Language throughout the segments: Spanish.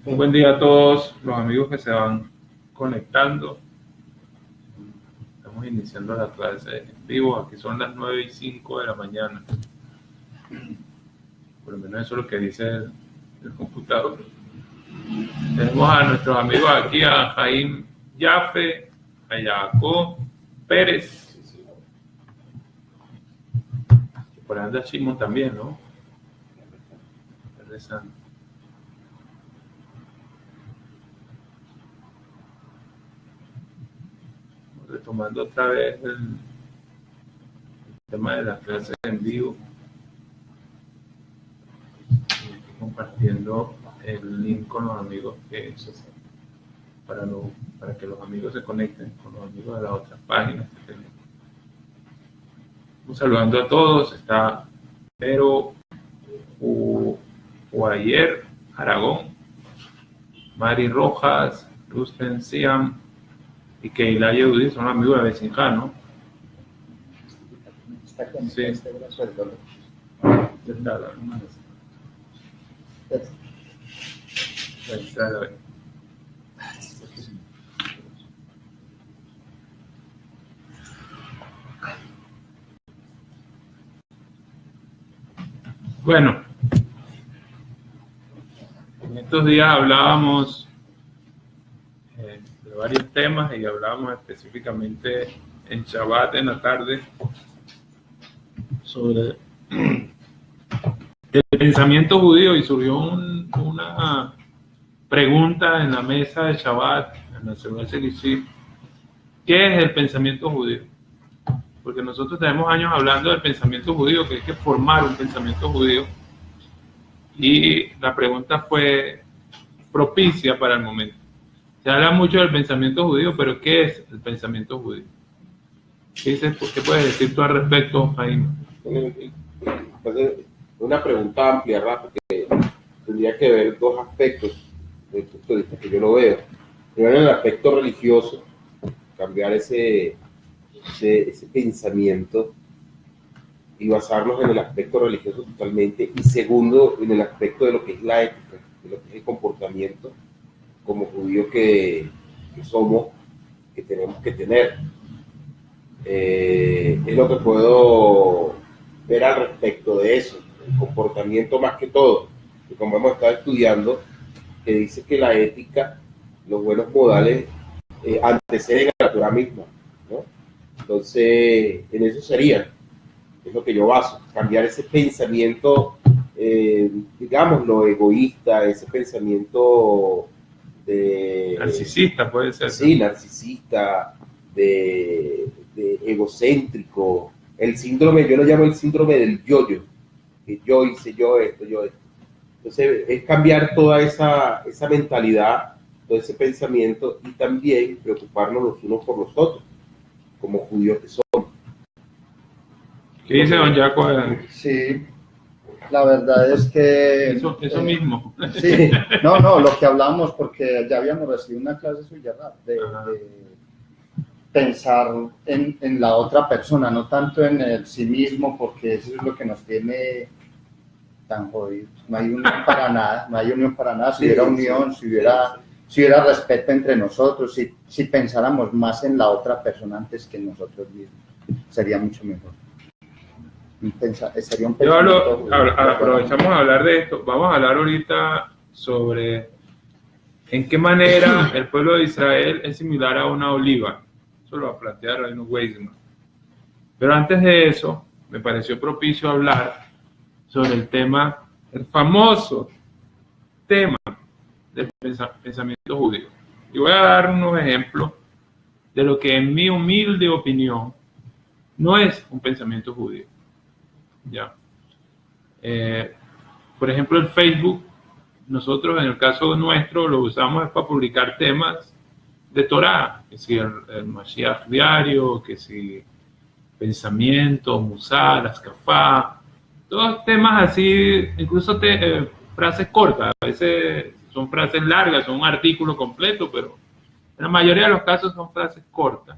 Un buen día a todos los amigos que se van conectando. Estamos iniciando la clase en vivo. Aquí son las 9:05 de la mañana. Por lo menos eso es lo que dice el computador. Tenemos a nuestros amigos aquí, a Jaime Yafe, a Jacob Pérez. Por ahí anda Shimon también, ¿no? Rezando. Retomando otra vez el tema de las clases en vivo. Estoy compartiendo el link con los amigos para que los amigos se conecten con los amigos de las otras páginas. Saludando a todos. Está Pero Uayer Aragón, Mari Rojas, Rusten Siam y Keila Yehudi, son amigos de Besinjá, ¿no? Está con Sí. este brazo del dolor. Bueno, en estos días hablábamos de varios temas y hablábamos específicamente en Shabbat en la tarde sobre el pensamiento judío y surgió una pregunta en la mesa de Shabbat, en la segunda Selishi. ¿Qué es el pensamiento judío? Porque nosotros tenemos años hablando del pensamiento judío, que hay que formar un pensamiento judío, y la pregunta fue propicia para el momento. Se habla mucho del pensamiento judío, pero ¿qué es el pensamiento judío? ¿Qué puedes decir tú al respecto, Jaime? Una pregunta amplia, Rafa, que tendría que ver dos aspectos desde el punto de vista que yo lo veo. Primero, en el aspecto religioso, cambiar ese pensamiento y basarnos en el aspecto religioso totalmente. Y segundo, en el aspecto de lo que es la ética, de lo que es el comportamiento como judíos que somos, que tenemos que tener. Es lo que puedo ver al respecto de eso, el comportamiento más que todo, y como hemos estado estudiando, que dice que la ética, los buenos modales anteceden a la Torah misma, ¿no? Entonces, en eso sería, es lo que yo baso, cambiar ese pensamiento, digamos, lo egoísta, ese pensamiento de... Narcisista puede ser. Sí, narcisista, de egocéntrico, el síndrome, yo lo llamo el síndrome del yo-yo, que yo hice yo esto. Entonces, es cambiar toda esa mentalidad, todo ese pensamiento y también preocuparnos los unos por los otros, como judíos que somos. ¿Qué dice don Jaco? Sí, la verdad es que... Eso mismo. Sí, no, lo que hablamos, porque ya habíamos recibido una clase suya, de pensar en la otra persona, no tanto en el sí mismo, porque eso es lo que nos tiene tan jodidos. No hay unión para nada, si hubiera unión, si hubiera respeto entre nosotros, si pensáramos más en la otra persona antes que en nosotros mismos, sería mucho mejor. Sería un pensamiento. Aprovechamos a hablar de esto. Vamos a hablar ahorita sobre en qué manera el pueblo de Israel es similar a una oliva. Eso lo va a plantear Reino Weizmann. Pero antes de eso, me pareció propicio hablar sobre el famoso tema del pensamiento judío. Y voy a dar unos ejemplos de lo que en mi humilde opinión no es un pensamiento judío. Ya. Por ejemplo, el Facebook, nosotros en el caso nuestro lo usamos para publicar temas de Torah, que si el Mashiach diario, que si pensamiento, Musar, Askafá, todos temas así, incluso frases cortas, a veces son frases largas, son un artículo completo, pero en la mayoría de los casos son frases cortas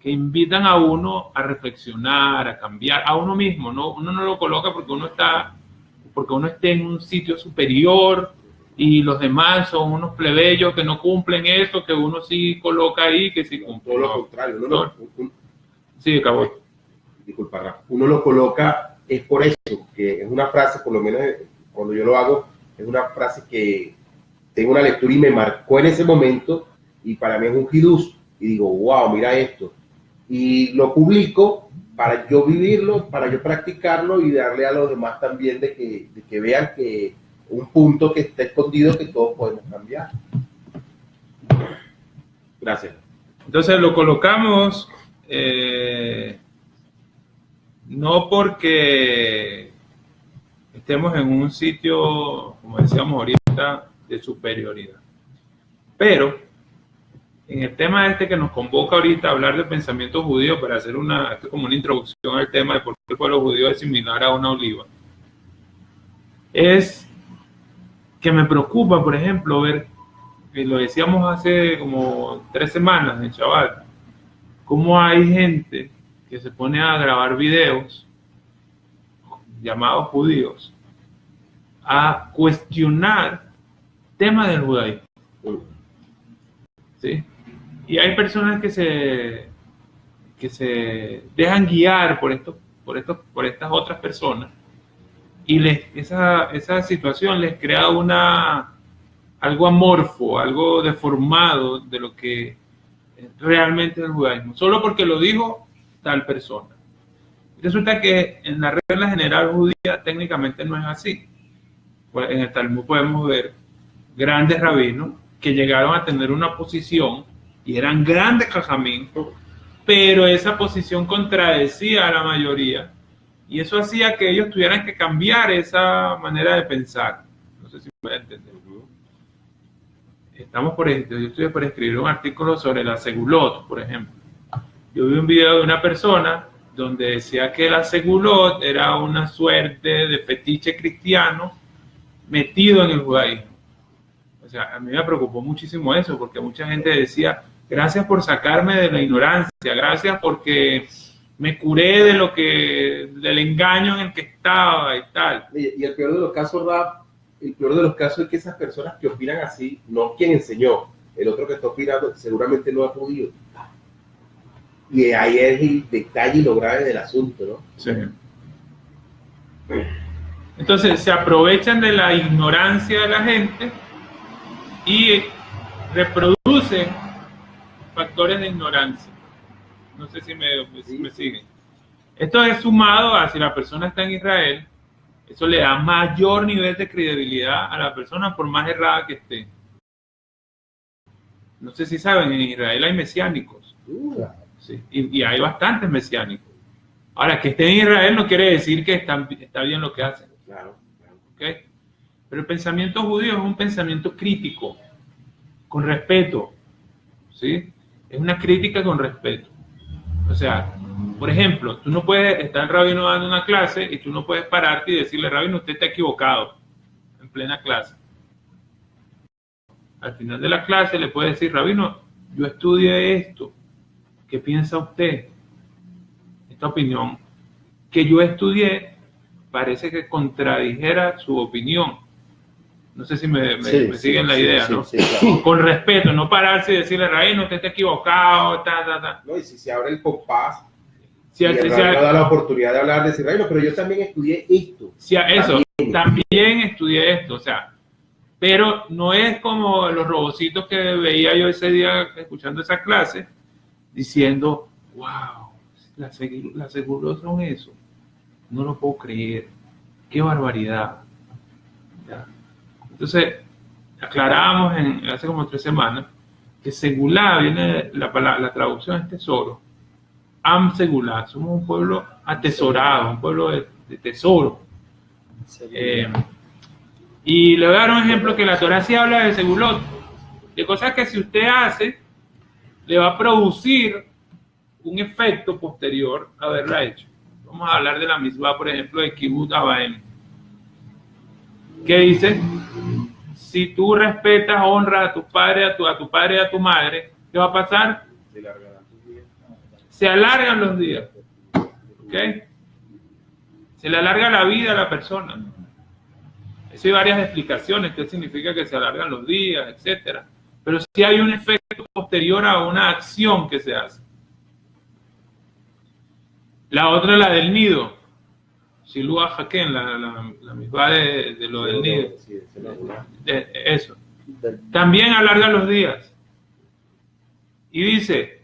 que invitan a uno a reflexionar, a cambiar, a uno mismo, ¿no? Uno no lo coloca porque uno esté en un sitio superior y los demás son unos plebeyos que no cumplen eso, que uno sí coloca ahí, que sí cumple. Todo lo contrario. Sí, acabó. Disculpa, Rafa. Uno lo coloca, es por eso, que es una frase, por lo menos cuando yo lo hago, es una frase que tengo una lectura y me marcó en ese momento, y para mí es un hidus, y digo, wow, mira esto. Y lo publico para yo vivirlo, para yo practicarlo y darle a los demás también de que vean que un punto que está escondido que todos podemos cambiar. Gracias. Entonces lo colocamos no porque estemos en un sitio, como decíamos ahorita, de superioridad. Pero en el tema este que nos convoca ahorita a hablar de pensamiento judío, para hacer como una introducción al tema de por qué el pueblo judío es similar a una oliva, es que me preocupa, por ejemplo, ver, y lo decíamos hace como 3 semanas en Shabbat, cómo hay gente que se pone a grabar videos llamados judíos a cuestionar temas del judaísmo. ¿Sí? Y hay personas que se dejan guiar por estas otras personas, y esa situación les crea algo amorfo, algo deformado de lo que realmente es el judaísmo, solo porque lo dijo tal persona. Resulta que en la regla general judía técnicamente no es así. Pues en el Talmud podemos ver grandes rabinos que llegaron a tener una posición y eran grandes jajamín, pero esa posición contradecía a la mayoría, y eso hacía que ellos tuvieran que cambiar esa manera de pensar. No sé si me voy a entender. Yo estoy por escribir un artículo sobre la segulot, por ejemplo. Yo vi un video de una persona donde decía que la segulot era una suerte de fetiche cristiano metido en el judaísmo. O sea, a mí me preocupó muchísimo eso, porque mucha gente decía, gracias por sacarme de la ignorancia, gracias porque me curé del engaño en el que estaba y tal. Y el peor de los casos, Rap, el peor de los casos es que esas personas que opinan así, no quien enseñó, el otro que está opinando seguramente no es judío. Y ahí es el detalle y lo grave del asunto, ¿no? Sí. Entonces se aprovechan de la ignorancia de la gente y reproducen factores de ignorancia. No sé si me siguen. Esto es sumado a si la persona está en Israel, eso le da mayor nivel de credibilidad a la persona por más errada que esté. No sé si saben, en Israel hay mesiánicos. Sí, y hay bastantes mesiánicos. Ahora, que estén en Israel no quiere decir que está bien lo que hacen. Claro. ¿Okay? Pero el pensamiento judío es un pensamiento crítico, con respeto. ¿Sí? Es una crítica con respeto. O sea, por ejemplo, tú no puedes estar el rabino dando una clase y tú no puedes pararte y decirle, rabino, usted está equivocado en plena clase. Al final de la clase le puedes decir, rabino, yo estudié esto. ¿Qué piensa usted? Esta opinión que yo estudié parece que contradijera su opinión. No sé si me siguen la idea, ¿no? Sí, claro. Con respeto, no pararse y decirle, rabino, usted está equivocado, No, y si se abre el compás, si y el rabino da la oportunidad de hablar, de decir, rabino, pero yo también estudié esto. También estudié esto, o sea, pero no es como los robocitos que veía yo ese día escuchando esa clase, diciendo, wow, las seguros son eso. No lo puedo creer. Qué barbaridad. ¿Ya? Entonces, aclaramos hace como 3 semanas que segulá viene la traducción es tesoro. Am segulá, somos un pueblo atesorado, un pueblo de tesoro. Y le voy a dar un ejemplo que la Torá sí habla de segulot, de cosas que si usted hace, le va a producir un efecto posterior a haberla hecho. Vamos a hablar de la misma, por ejemplo, de Kibbutz Abaem. ¿Qué dice? Si tú respetas, honras a tu padre, a tu padre y a tu madre, ¿qué va a pasar? Se alargan los días. ¿Ok? Se le alarga la vida a la persona. Eso hay varias explicaciones, qué significa que se alargan los días, etcétera. Pero sí hay un efecto posterior a una acción que se hace. La otra es la del nido. Silúa Jaquén, la misma de lo del nido. Sí, esa es una. Eso. También alarga los días. Y dice,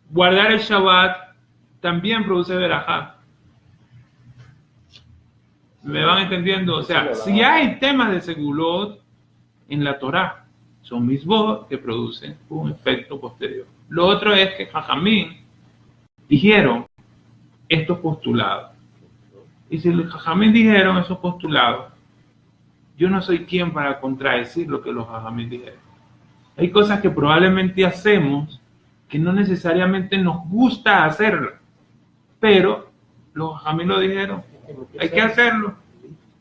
guardar el Shabbat también produce verajá. ¿Me van entendiendo? O sea, si hay temas de segulot en la Torá, son misbot que producen un efecto posterior. Lo otro es que Jajamín dijeron estos postulados. Y si los Jajamín dijeron esos postulados, yo no soy quien para contradecir lo que los Jajamín dijeron. Hay cosas que probablemente hacemos que no necesariamente nos gusta hacerlas, pero los Jajamín lo dijeron. Hay que hacerlo.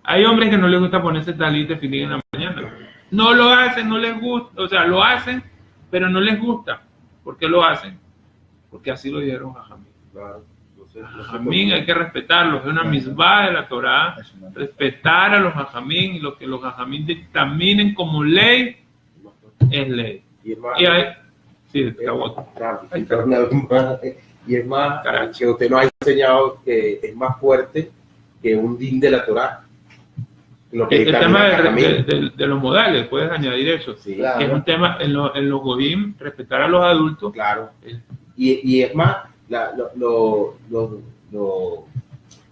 Hay hombres que no les gusta ponerse talit de tefilín en la mañana. No lo hacen, no les gusta. O sea, lo hacen, pero no les gusta. ¿Por qué lo hacen? Porque así lo dijeron Jajamín. Claro. Jajamín hay que respetarlos. Es una misbah de la Torá. Respetar a los Jajamín y lo que los Jajamín dictaminen como ley es ley. Y hay... Sí, te acabo. Y es más, que usted nos ha enseñado que es más fuerte que un din de la Torá. Lo que el tema de los modales, puedes añadir eso. Sí, claro. Que es un tema en los Godim, respetar a los adultos. claro. Y es más,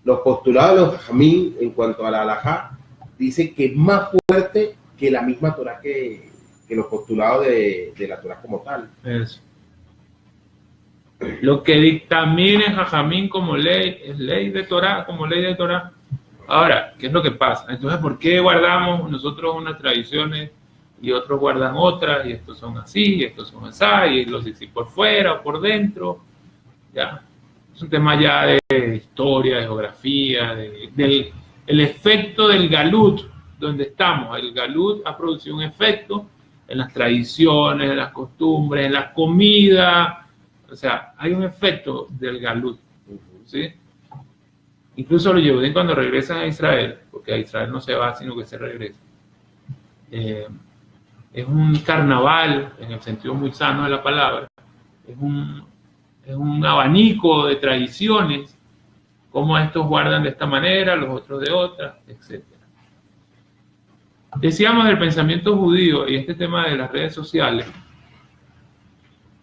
los postulados de los Jajamín en cuanto a la halajá dicen que es más fuerte que la misma Torá que los postulados de la Torá como tal. Eso. Lo que dictamine Jajamín como ley es ley de Torá, como ley de Torá. Ahora, ¿qué es lo que pasa? Entonces, ¿por qué guardamos nosotros unas tradiciones y otros guardan otras? Y estos son así, y estos son así, y los dicen por fuera o por dentro. Ya. Es un tema ya de historia, de geografía, del efecto del galut, donde estamos. El galut ha producido un efecto en las tradiciones, en las costumbres, en la comida. O sea, hay un efecto del galut, ¿sí? Incluso los Yehudim cuando regresan a Israel, porque a Israel no se va, sino que se regresa, es un carnaval, en el sentido muy sano de la palabra, es un abanico de tradiciones, como estos guardan de esta manera, los otros de otra, etc. Decíamos del pensamiento judío y este tema de las redes sociales,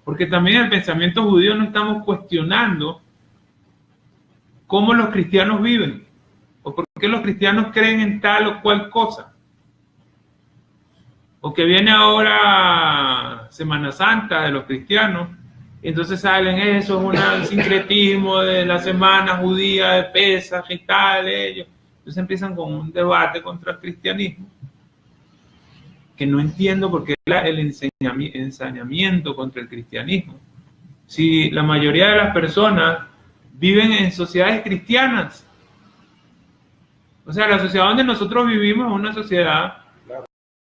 porque también el pensamiento judío no estamos cuestionando cómo los cristianos viven, o por qué los cristianos creen en tal o cual cosa. O que viene ahora Semana Santa de los cristianos, y entonces salen eso, es un sincretismo de la semana judía de Pesaj y tal, ellos. Entonces empiezan con un debate contra el cristianismo, que no entiendo por qué el ensañamiento contra el cristianismo. Si la mayoría de las personas viven en sociedades cristianas, o sea, la sociedad donde nosotros vivimos es una sociedad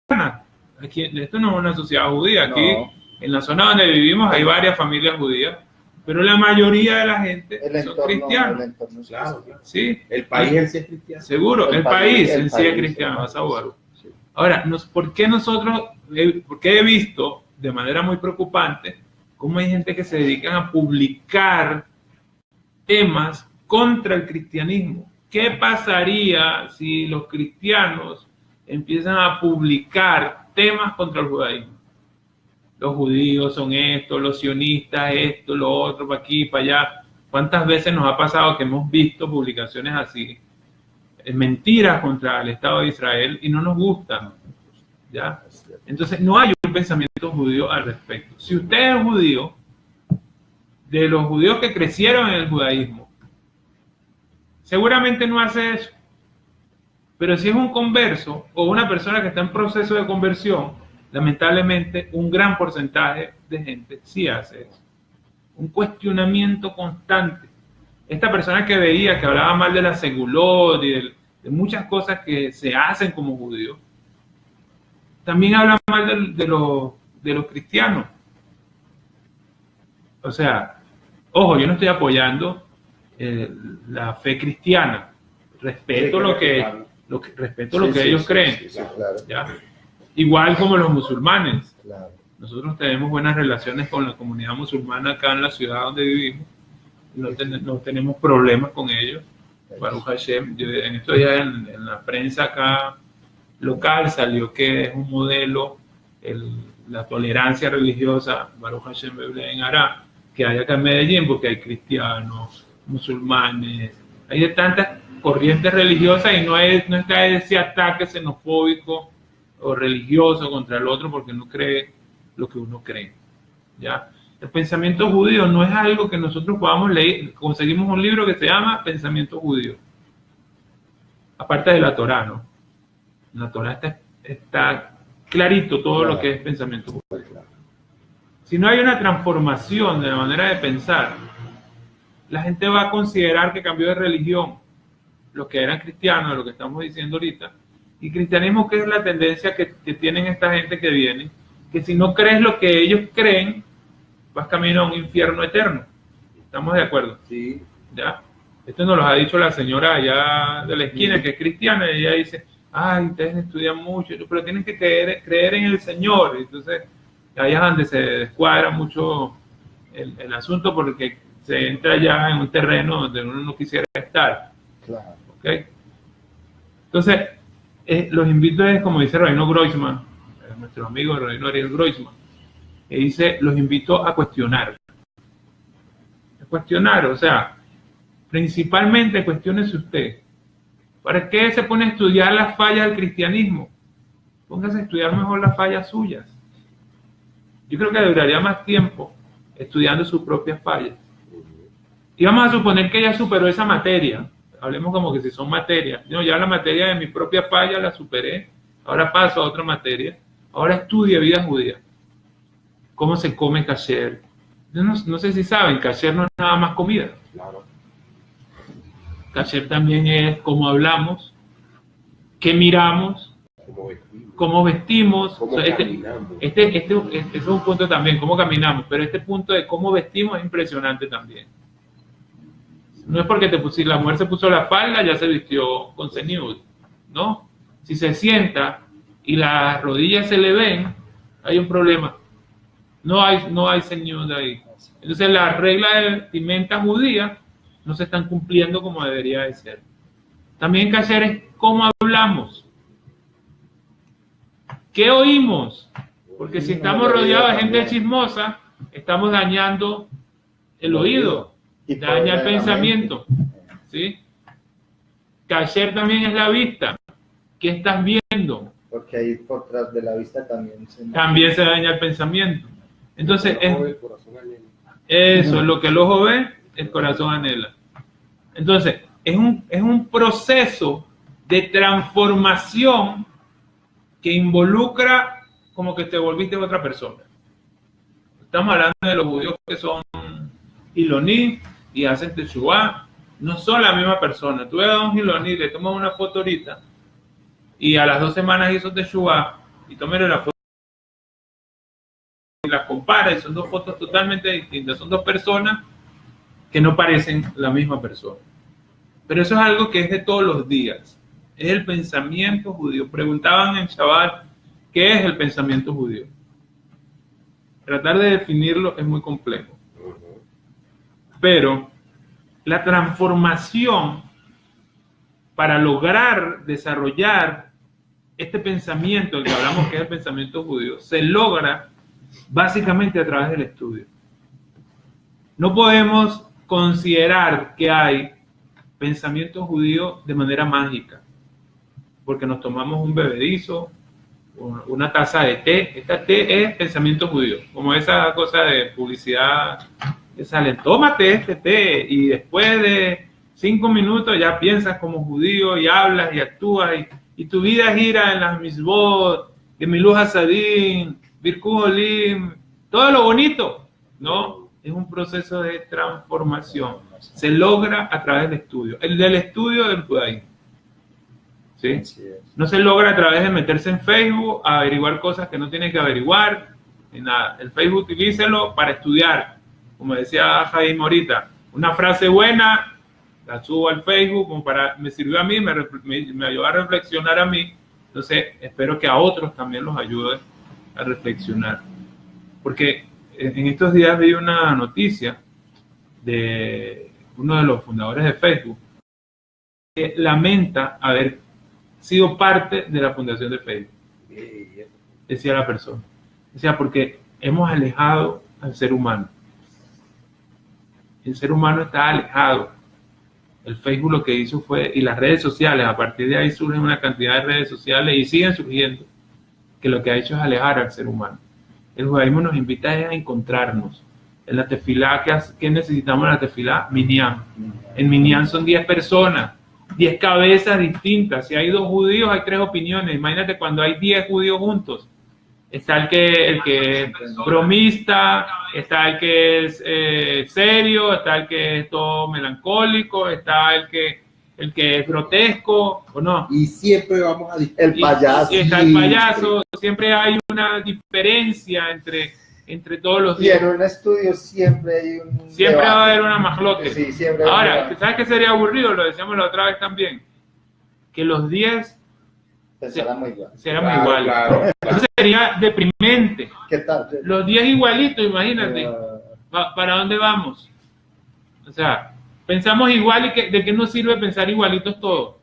cristiana. Aquí, esto no es una sociedad judía. Aquí, No. En la zona donde vivimos, hay varias familias judías, pero la mayoría de la gente son cristianos. El entorno es Claro. cristiano. Sí, El país en sí es cristiano. seguro, el país en sí es cristiano, el vas a ver. Ahora, ¿por qué he visto de manera muy preocupante cómo hay gente que se dedican a publicar temas contra el cristianismo? ¿Qué pasaría si los cristianos empiezan a publicar temas contra el judaísmo? Los judíos son esto, los sionistas esto, lo otro, para aquí, para allá. ¿Cuántas veces nos ha pasado que hemos visto publicaciones así? Mentiras contra el Estado de Israel y no nos gustan, ¿ya? Entonces no hay un pensamiento judío al respecto. Si usted es judío, de los judíos que crecieron en el judaísmo, seguramente no hace eso. Pero si es un converso o una persona que está en proceso de conversión, lamentablemente un gran porcentaje de gente sí hace eso. Un cuestionamiento constante. Esta persona que veía, que hablaba mal de la segulot y de muchas cosas que se hacen como judíos, también habla mal de los cristianos. O sea, ojo, yo no estoy apoyando la fe cristiana. Respeto lo que respeto lo que ellos creen. Sí, claro. ¿Ya? Igual como los musulmanes. Claro. Nosotros tenemos buenas relaciones con la comunidad musulmana acá en la ciudad donde vivimos. No tenemos problemas con ellos. Baruch Hashem. En estos días en la prensa acá local salió que es un modelo, la tolerancia religiosa, Baruch Hashem en Ará, que hay acá en Medellín, porque hay cristianos, musulmanes, hay de tantas corrientes religiosas y no está ese ataque xenofóbico o religioso contra el otro porque no cree lo que uno cree. ¿Ya? El pensamiento judío no es algo que nosotros podamos leer. Conseguimos un libro que se llama Pensamiento Judío, aparte de la Torá, ¿no? En la Torá está clarito todo lo que es pensamiento judío. Si no hay una transformación de la manera de pensar, la gente va a considerar que cambió de religión los que eran cristianos, de lo que estamos diciendo ahorita. Y cristianismo, que es la tendencia que tienen esta gente que viene, que si no crees lo que ellos creen, vas camino a un infierno eterno. ¿Estamos de acuerdo? Sí. ¿Ya? Esto nos lo ha dicho la señora allá de la esquina, que es cristiana, y ella dice, ay, ustedes estudian mucho, pero tienen que creer en el Señor. Entonces, ahí es donde se descuadra mucho el asunto, porque se entra ya en un terreno donde uno no quisiera estar. Claro. ¿Okay? Entonces, los invito a, como dice Rabino Groisman, nuestro amigo Rabino Ariel Groisman, que dice, los invito a cuestionar. A cuestionar, o sea, principalmente cuestiónese usted. ¿Para qué se pone a estudiar las fallas del cristianismo? Póngase a estudiar mejor las fallas suyas. Yo creo que duraría más tiempo estudiando sus propias fallas. Y vamos a suponer que ya superó esa materia. Hablemos como que si son materias. No, ya la materia de mi propia falla la superé. Ahora paso a otra materia. Ahora estudio vida judía. ¿Cómo se come kasher? No sé si saben, kasher no es nada más comida. Claro. Kasher también es cómo hablamos, qué miramos, cómo vestimos. Cómo o sea, caminamos. este es un punto también, cómo caminamos, pero este punto de cómo vestimos es impresionante también. No es porque la mujer se puso la falda, ya se vistió con ceñud, ¿no? Si se sienta y las rodillas se le ven, hay un problema. No hay ceñud ahí. Entonces las reglas de vestimenta judía no se están cumpliendo como debería de ser. También kasher es cómo hablamos. ¿Qué oímos? Porque si estamos rodeados de gente chismosa, estamos dañando el oído, daña el pensamiento. ¿Sí? Kasher también es la vista. ¿Qué estás viendo? Porque ahí por tras de la vista también se daña el pensamiento. Entonces, El corazón anhela. eso es lo que el ojo ve, el corazón anhela. Entonces, es un proceso de transformación que involucra como que te volviste otra persona. Estamos hablando de los judíos que son hiloní y hacen teshuvá. No son la misma persona. Tú ves a un hiloní, le tomas una foto ahorita y a las 2 semanas hizo teshuvá y tómale la foto y las compara y son 2 fotos totalmente distintas. Son 2 personas que no parecen la misma persona. Pero eso es algo que es de todos los días. Es el pensamiento judío. Preguntaban en Shabbat, ¿qué es el pensamiento judío? Tratar de definirlo es muy complejo. Pero la transformación para lograr desarrollar este pensamiento, el que hablamos que es el pensamiento judío, se logra básicamente a través del estudio. No podemos considerar que hay pensamiento judío de manera mágica, porque nos tomamos un bebedizo, una taza de té. Esta té es pensamiento judío, como esa cosa de publicidad que sale, tómate este té, y después de 5 minutos ya piensas como judío y hablas y actúas, y tu vida gira en las misbot, Gemilut Hasadim, Birkut Olim, todo lo bonito, ¿no? Es un proceso de transformación. Se logra a través del estudio. El del estudio del judaísmo. ¿Sí? No se logra a través de meterse en Facebook a averiguar cosas que no tiene que averiguar, ni nada. El Facebook utilícelo para estudiar. Como decía Jaime ahorita, una frase buena la subo al Facebook, como me sirvió a mí, me ayudó a reflexionar a mí. Entonces, espero que a otros también los ayude a reflexionar. Porque en estos días vi una noticia de uno de los fundadores de Facebook que lamenta haber sido parte de la fundación de Facebook. Decía la persona. Decía, porque hemos alejado al ser humano. El ser humano está alejado. El Facebook lo que hizo fue, y las redes sociales, a partir de ahí surgen una cantidad de redes sociales y siguen surgiendo, que lo que ha hecho es alejar al ser humano. El judaísmo nos invita a encontrarnos. En la tefilá, ¿qué necesitamos en la tefilá? Minyan. En Minyan son 10 personas, 10 cabezas distintas. Si hay 2 judíos, hay 3 opiniones. Imagínate cuando hay 10 judíos juntos. Está el que es bromista, está el que es serio, está el que es todo melancólico, está el que es grotesco, ¿o no? Y siempre vamos a discutir. El payaso. Y está el payaso. Siempre hay una diferencia entre todos los Y días. en un estudio siempre hay un Siempre debate. va a haber una majlote. Sí, siempre hay un Ahora, debate. ¿sabes qué sería aburrido? Lo decíamos la otra vez también. Que los 10 Pensáramos igual. seríamos iguales. Claro. Eso sería deprimente. ¿Qué tal? Los 10 igualitos, imagínate. ¿Para dónde vamos? O sea, pensamos igual y ¿de qué nos sirve pensar igualitos todos?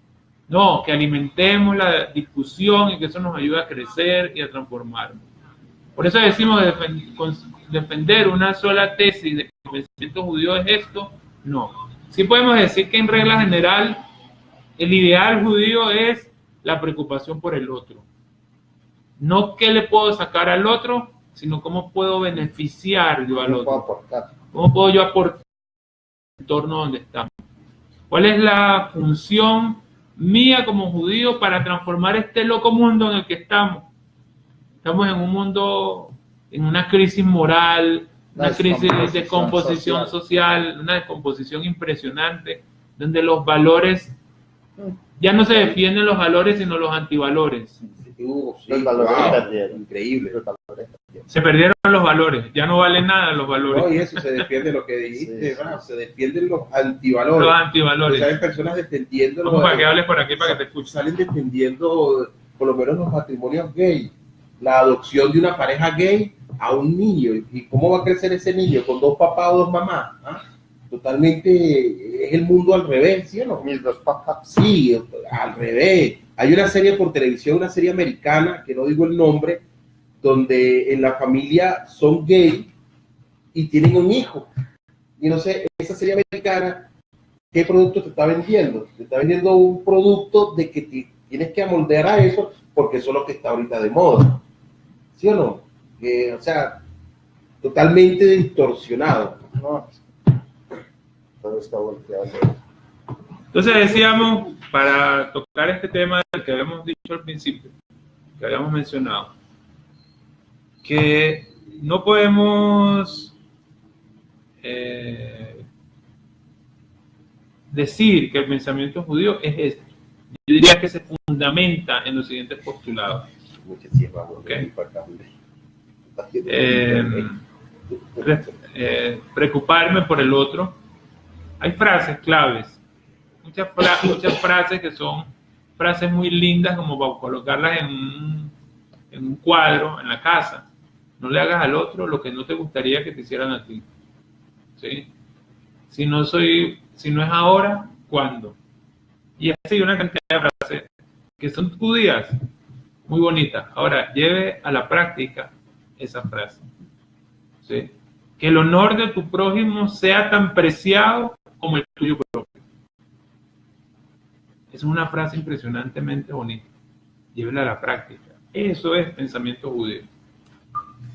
No, que alimentemos la discusión y que eso nos ayude a crecer y a transformarnos. Por eso decimos defender una sola tesis de que el pensamiento judío es esto, no. Sí podemos decir que en regla general el ideal judío es la preocupación por el otro. No qué le puedo sacar al otro, sino cómo puedo beneficiar yo al No puedo otro. aportar. ¿Cómo puedo yo aportar al entorno donde estamos? ¿Cuál es la función mía como judío para transformar este loco mundo en el que estamos? Estamos en un mundo, en una crisis moral, una crisis de descomposición social, una descomposición impresionante, donde los valores, ya no se defienden los valores, sino los antivalores. Sí, Los valores wow, se perdieron. increíble. Los valores perdieron. Se perdieron los valores, ya no valen nada los valores. No, y eso se defiende lo que dijiste, Sí, sí. ¿verdad? Se defienden los antivalores. Los antivalores. Salen personas defendiendo Vamos para que hables por aquí para que te escuchen. Salen defendiendo por lo menos los matrimonios gay, la adopción de una pareja gay a un niño. ¿Y cómo va a crecer ese niño? ¿Con 2 papás o 2 mamás? ¿Ah? Totalmente es el mundo al revés, ¿sí o no? Mis 2 papás. Sí, al revés. Hay una serie por televisión, una serie americana, que no digo el nombre, donde en la familia son gay y tienen un hijo. Y no sé, esa serie americana, ¿qué producto te está vendiendo? Te está vendiendo un producto de que tienes que amoldear a eso porque eso es lo que está ahorita de moda. ¿Sí o no? O sea, totalmente distorsionado. No. Todo está volteado. Entonces decíamos, para tocar este tema del que habíamos dicho al principio, que habíamos mencionado, que no podemos decir que el pensamiento judío es esto. Yo diría que se fundamenta en los siguientes postulados. Okay. Preocuparme por el otro. Hay frases claves, muchas frases que son frases muy lindas como para colocarlas en un cuadro en la casa. No le hagas al otro lo que no te gustaría que te hicieran a ti. ¿Sí? Si no es ahora, ¿cuándo? Y así una cantidad de frases que son judías, muy bonitas. Ahora, lleve a la práctica esa frase. ¿Sí? Que el honor de tu prójimo sea tan preciado como el tuyo propio. Es una frase impresionantemente bonita. Llévela a la práctica. Eso es pensamiento judío.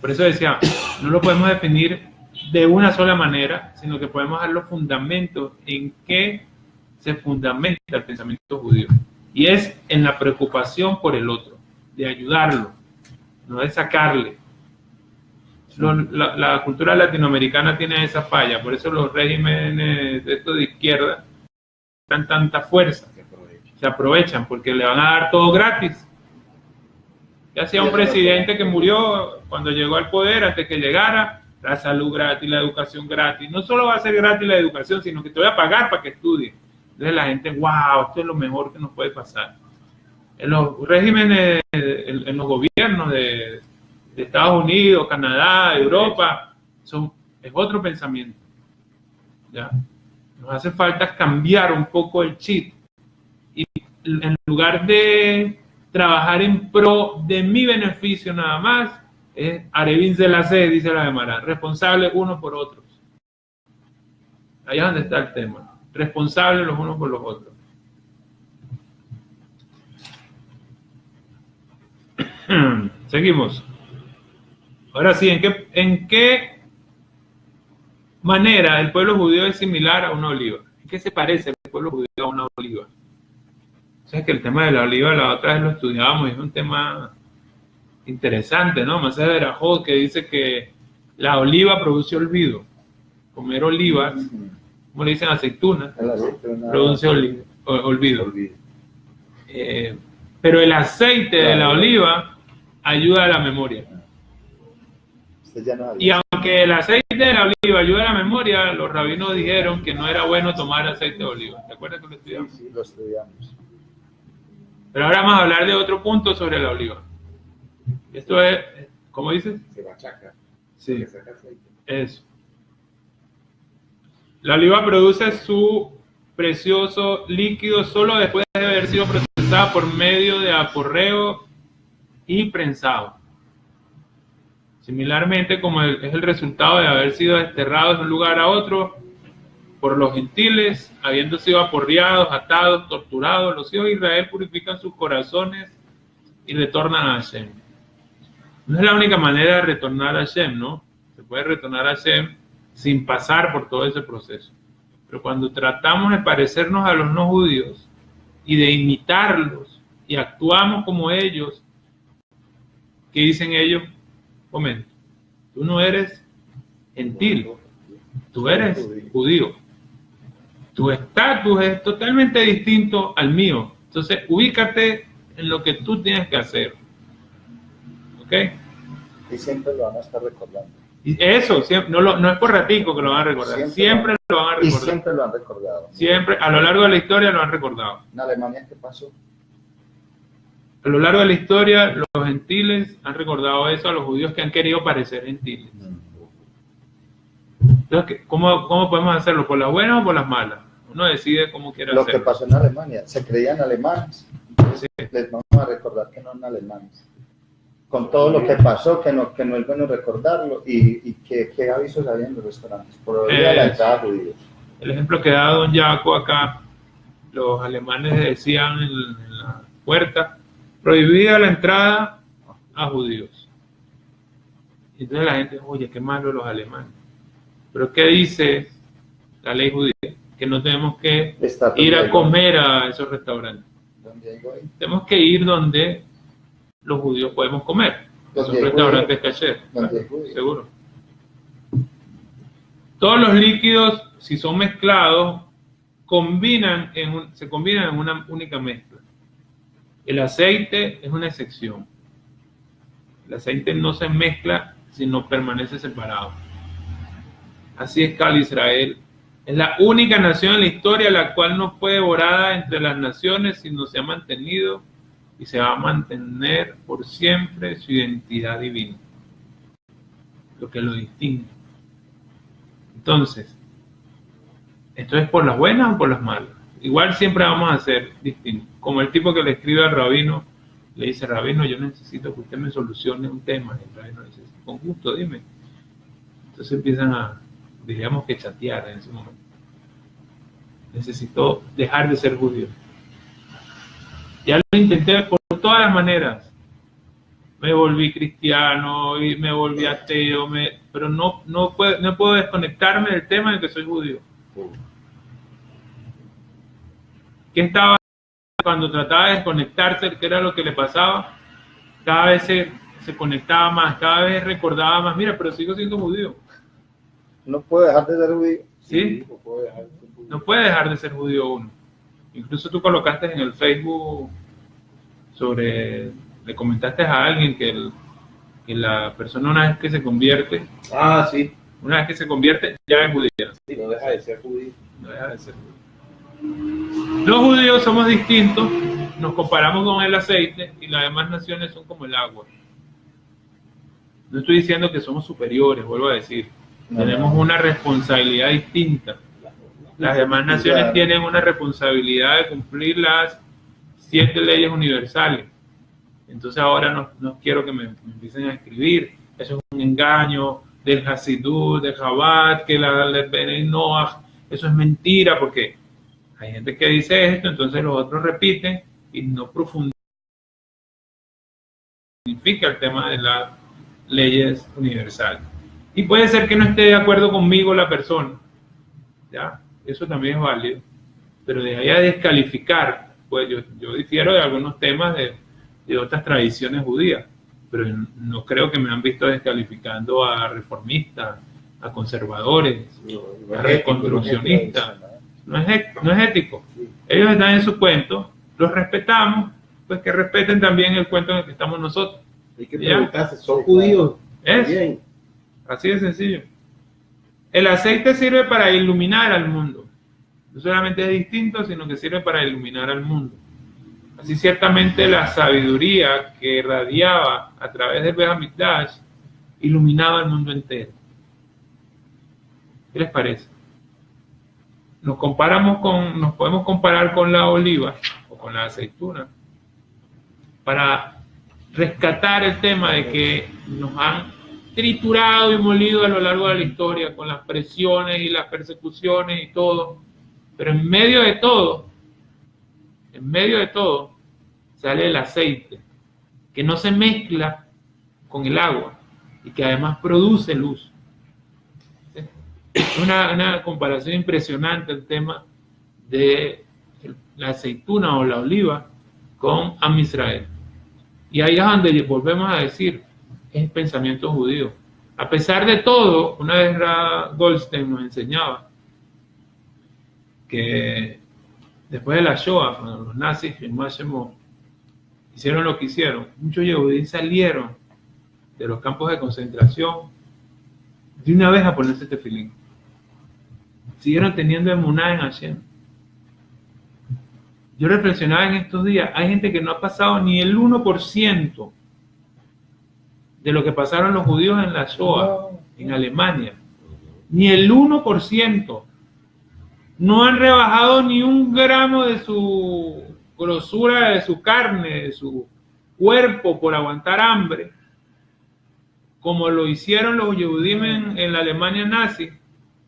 Por eso decía, no lo podemos definir de una sola manera, sino que podemos dar los fundamentos en que se fundamenta el pensamiento judío. Y es en la preocupación por el otro, de ayudarlo, no de sacarle. La cultura latinoamericana tiene esa falla, por eso los regímenes de izquierda dan tanta fuerza, se aprovechan porque le van a dar todo gratis. Ya sea un presidente que murió cuando llegó al poder, antes que llegara, la salud gratis, la educación gratis. No solo va a ser gratis la educación, sino que te voy a pagar para que estudie. Entonces la gente, wow, esto es lo mejor que nos puede pasar. En los regímenes, en los gobiernos de Estados Unidos, Canadá, Europa, es otro pensamiento. ¿Ya? Nos hace falta cambiar un poco el chip. Y en lugar de trabajar en pro de mi beneficio nada más, es Arevin Selassie, dice la Gemara, responsables unos por otros. Ahí es donde está el tema. Responsables los unos por los otros. Seguimos. Ahora sí, ¿en qué manera el pueblo judío es similar a una oliva? ¿En qué se parece el pueblo judío a una oliva? O sea, que el tema de la oliva la otra vez lo estudiábamos y es un tema interesante, ¿no? Masé de Berajot, que dice que la oliva produce olvido. Comer olivas, como le dicen aceitunas, produce olvido. Pero el aceite de la oliva ayuda a la memoria. Y aunque el aceite de la oliva ayuda a la memoria, los rabinos dijeron que no era bueno tomar aceite de oliva. ¿Te acuerdas que lo estudiamos? Sí, lo estudiamos. Pero ahora vamos a hablar de otro punto sobre la oliva. Esto es, ¿cómo dices? Se machaca. Sí, eso. La oliva produce su precioso líquido solo después de haber sido procesada por medio de aporreo y prensado. Similarmente, como es el resultado de haber sido desterrados de un lugar a otro por los gentiles, habiendo sido aporreados, atados, torturados, los hijos de Israel purifican sus corazones y retornan a Hashem. No es la única manera de retornar a Hashem, ¿no? Se puede retornar a Hashem sin pasar por todo ese proceso. Pero cuando tratamos de parecernos a los no judíos y de imitarlos y actuamos como ellos, ¿qué dicen ellos? Comenta, tú no eres gentil, tú eres judío. Tu estatus es totalmente distinto al mío. Entonces, ubícate en lo que tú tienes que hacer. ¿Ok? Y siempre lo van a estar recordando. Y eso, siempre, no es por ratico que lo van a recordar. Siempre lo van a recordar. Y siempre lo han recordado. Siempre, a lo largo de la historia lo han recordado. ¿En Alemania qué pasó? A lo largo de la historia, los gentiles han recordado eso a los judíos que han querido parecer gentiles. Entonces, ¿cómo podemos hacerlo? ¿Por las buenas o por las malas? Uno decide cómo quiere hacerlo. Lo que pasó en Alemania, se creían alemanes. Sí. Les vamos a recordar que no eran alemanes. Con todo lo que pasó, que no es bueno recordarlo, y que avisos había en los restaurantes. Prohibida la entrada a judíos. El ejemplo que da don Jaco acá, los alemanes decían en la puerta, prohibida la entrada a judíos. Y entonces la gente, oye, qué malo los alemanes. Pero ¿qué dice la ley judía? Que no tenemos que ir a comer a esos restaurantes. Tenemos que ir donde los judíos podemos comer. Son restaurantes kasher. Seguro. Todos los líquidos, si son mezclados, se combinan en una única mezcla. El aceite es una excepción. El aceite no se mezcla, sino permanece separado. Así es Cal Israel. Es la única nación en la historia la cual no fue devorada entre las naciones, sino se ha mantenido y se va a mantener por siempre su identidad divina. Lo que lo distingue. Entonces, ¿esto es por las buenas o por las malas? Igual siempre vamos a ser distintos. Como el tipo que le escribe al rabino, le dice, rabino, yo necesito que usted me solucione un tema. El rabino le dice, con gusto, dime. Entonces empiezan a, diríamos que chatear en ese momento. Necesito dejar de ser judío. Ya lo intenté por todas las maneras. Me volví cristiano y me volví ateo, pero no puedo desconectarme del tema de que soy judío. ¿Qué estaba cuando trataba de desconectarse? ¿Qué era lo que le pasaba? Cada vez se conectaba más, cada vez recordaba más. Mira, pero sigo siendo judío. No puedo dejar de ser judío. ¿Sí? No puede dejar de ser judío uno. Incluso tú colocaste en el Facebook le comentaste a alguien que la persona una vez que se convierte, sí, una vez que se convierte ya es judía. Sí, no deja de ser judío. No deja de ser judío. Los judíos somos distintos, nos comparamos con el aceite y las demás naciones son como el agua. No estoy diciendo que somos superiores, vuelvo a decir. Tenemos una responsabilidad distinta. Las demás naciones tienen una responsabilidad de cumplir las 7 leyes universales. Entonces ahora no quiero que me empiecen a escribir. Eso es un engaño del Hasidut, del Chabad, que la Bnei Noach. Eso es mentira porque hay gente que dice esto, entonces los otros repiten y no profundizan el tema de las leyes universales. Y puede ser que no esté de acuerdo conmigo la persona, ¿ya? Eso también es válido, pero de ahí a descalificar, pues yo difiero de algunos temas de otras tradiciones judías, pero no creo que me han visto descalificando a reformistas, a conservadores, a reconstruccionistas. No es ético. Ellos están en su cuento, los respetamos, pues que respeten también el cuento en el que estamos nosotros. Hay que preguntarse, ¿son judíos? Bien. Así de sencillo. El aceite sirve para iluminar al mundo. No solamente es distinto, sino que sirve para iluminar al mundo. Así ciertamente la sabiduría que irradiaba a través del Beit HaMikdash iluminaba el mundo entero. ¿Qué les parece? Nos podemos comparar con la oliva o con la aceituna para rescatar el tema de que nos han triturado y molido a lo largo de la historia con las presiones y las persecuciones y todo, pero en medio de todo sale el aceite que no se mezcla con el agua y que además produce luz. Es una comparación impresionante el tema de la aceituna o la oliva con Am Israel. Y ahí es donde volvemos a decir, es el pensamiento judío. A pesar de todo, una vez Goldstein nos enseñaba que después de la Shoah, cuando los nazis en Máximo hicieron lo que hicieron, muchos judíos salieron de los campos de concentración de una vez a ponerse tefilín. Siguieron teniendo emuná en Hashem. Yo reflexionaba en estos días, hay gente que no ha pasado ni el 1% de lo que pasaron los judíos en la Shoah, en Alemania. Ni el 1%. No han rebajado ni un gramo de su grosura, de su carne, de su cuerpo por aguantar hambre, como lo hicieron los Yehudim en la Alemania nazi,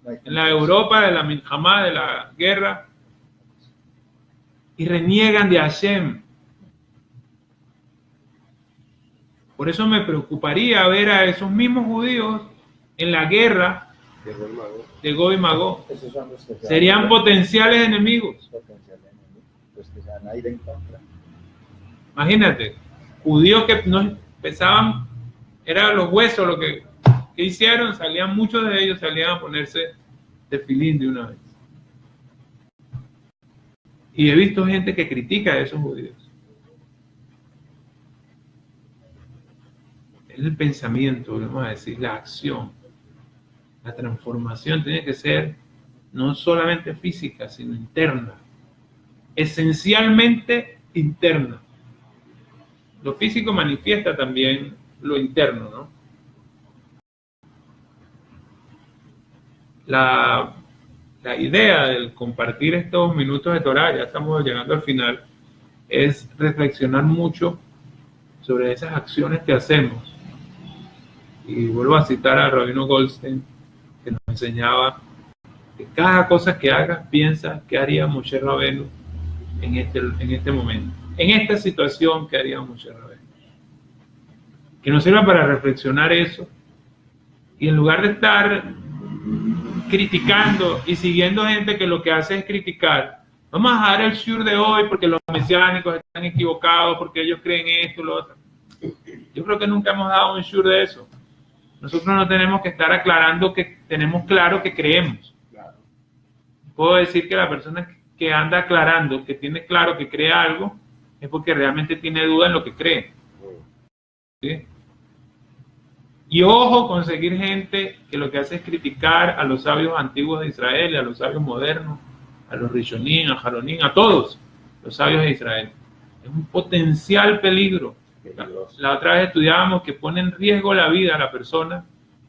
en la Europa de la Milhamá, de la guerra, y reniegan de Hashem. Por eso me preocuparía ver a esos mismos judíos en la guerra de Gog y Magog. Serían potenciales enemigos. Pues que se van a ir en contra. Imagínate, judíos que no pensaban, eran los huesos lo que hicieron, muchos de ellos salían a ponerse tefilín de una vez. Y he visto gente que critica a esos judíos. El pensamiento, vamos a decir, la acción, la transformación tiene que ser no solamente física, sino interna. Esencialmente interna. Lo físico manifiesta también lo interno, ¿no? La idea del compartir estos minutos de Torah, ya estamos llegando al final, es reflexionar mucho sobre esas acciones que hacemos. Y vuelvo a citar a Rabino Goldstein, que nos enseñaba que cada cosa que hagas, piensa qué haría Moshe Rabenu en este momento, en esta situación que haría Moshe Rabenu. Que nos sirva para reflexionar eso, y en lugar de estar criticando y siguiendo gente que lo que hace es criticar, vamos a dar el shur de hoy porque los mesiánicos están equivocados, porque ellos creen esto, lo otro. Yo creo que nunca hemos dado un shur de eso. Nosotros no tenemos que estar aclarando que tenemos claro que creemos. Puedo decir que la persona que anda aclarando, que tiene claro que cree algo, es porque realmente tiene duda en lo que cree. ¿Sí? Y ojo con seguir gente que lo que hace es criticar a los sabios antiguos de Israel y a los sabios modernos, a los Rishonim, a Jaronim, a todos los sabios de Israel. Es un potencial peligro. La otra vez estudiábamos que pone en riesgo la vida a la persona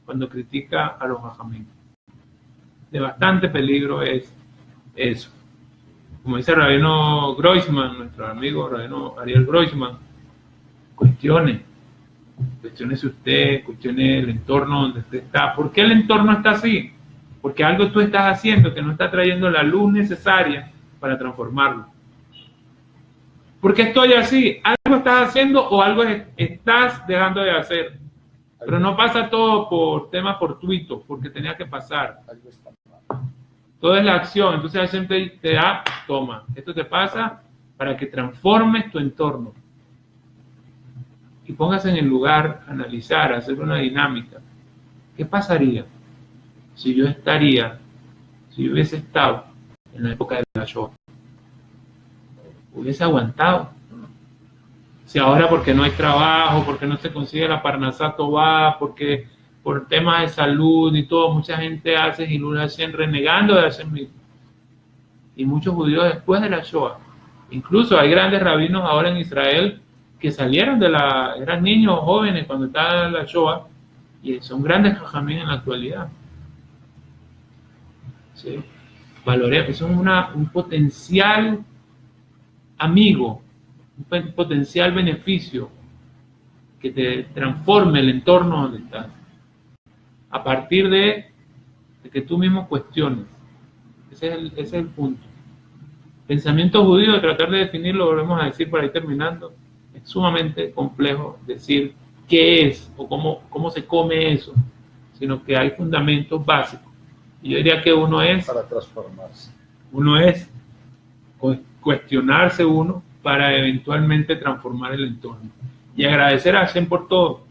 cuando critica a los Jajamim. De bastante peligro es eso. Como dice el rabino Groisman, nuestro amigo rabino Ariel Groisman, cuestione usted, cuestione el entorno donde usted está. ¿Por qué el entorno está así? Porque algo tú estás haciendo que no está trayendo la luz necesaria para transformarlo. ¿Por qué estoy así? Algo estás haciendo o algo estás dejando de hacer. Pero no pasa todo por temas fortuitos, porque tenía que pasar. Todo es la acción. Entonces la gente te da, toma. Esto te pasa para que transformes tu entorno. Y póngase en el lugar, analizar, hacer una dinámica. ¿Qué pasaría si yo hubiese estado en la época de la Shoah? Hubiese aguantado. Si ahora porque no hay trabajo, porque no se consigue la Parnasá Tová, porque por temas de salud y todo, mucha gente hace Hilul Hashem renegando de Hashem mismo. Y muchos judíos después de la Shoah. Incluso hay grandes rabinos ahora en Israel que salieron eran niños jóvenes cuando estaba la Shoah y son grandes jajamín en la actualidad. ¿Sí? Valoremos, eso es un potencial amigo, un potencial beneficio que te transforme el entorno donde estás. A partir de que tú mismo cuestiones. Ese es el punto. Pensamiento judío, tratar de definirlo, volvemos a decir por ahí terminando, es sumamente complejo decir qué es o cómo se come eso, sino que hay fundamentos básicos. Y yo diría que uno es para transformarse. Uno es cuestionarse uno para eventualmente transformar el entorno. Y agradecer a Hashem por todo.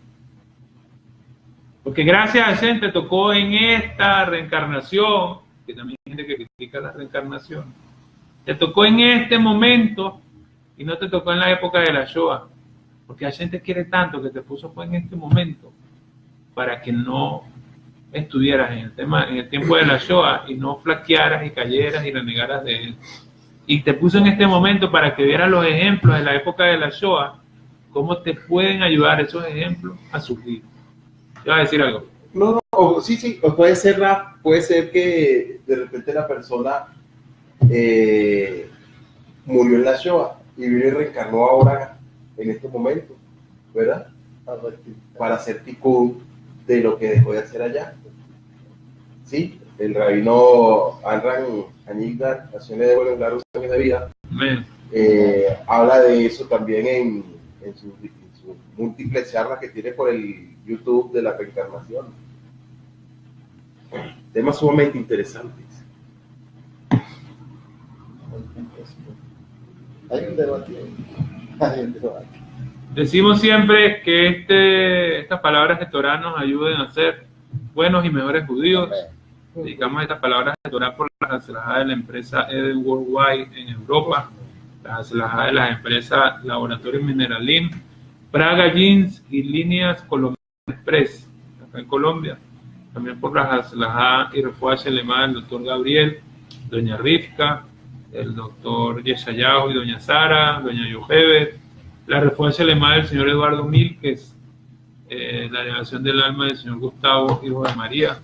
Porque gracias a Hashem te tocó en esta reencarnación, que también hay gente que critica la reencarnación, te tocó en este momento y no te tocó en la época de la Shoah. Porque Hashem te quiere tanto que te puso en este momento para que no estuvieras en el tiempo de la Shoah y no flaquearas y cayeras y renegaras de él. Y te puso en este momento para que vieras los ejemplos de la época de la Shoah, cómo te pueden ayudar esos ejemplos a surgir. ¿Te vas a decir algo? No, sí, o puede ser que de repente la persona murió en la Shoah y vino y reencarnó ahora en este momento, ¿verdad? Para hacer tikkun de lo que dejó de hacer allá. Sí, el rabino Amram Anigdal, Naciones de Buenos Largos Años de Vida, habla de eso también en sus múltiples charlas que tiene por el YouTube de la reencarnación. Temas sumamente interesantes. Hay un debate. Decimos siempre que estas palabras de Torah nos ayuden a ser buenos y mejores judíos. Dedicamos estas palabras de Torah por las aceleradas de la empresa Eden Worldwide en Europa, las aceleradas de las empresas Laboratorio Mineralim, Praga Jeans y Líneas Colombianas Express, acá en Colombia. También por las aceleradas y refuerzo alemán del doctor Gabriel, doña Rivka, el doctor Yeshayahu y doña Sara, doña Yoheber, la refuerzo alemán del señor Eduardo Milques, la elevación del alma del señor Gustavo, hijo de María,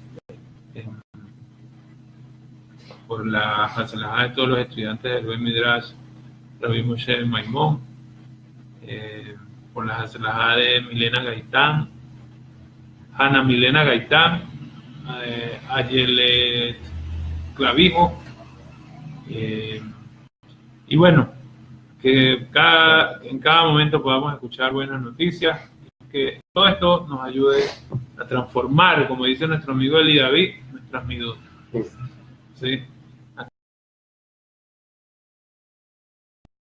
por la aceleradas de todos los estudiantes del Beit Midrash Rabbi Moshe Maimón, por las aceleradas de Milena Gaitán, Ana Milena Gaitán, Ayelet Clavijo, y bueno, que en cada momento podamos escuchar buenas noticias, que todo esto nos ayude a transformar, como dice nuestro amigo Eli David, nuestras midot. ¿Sí?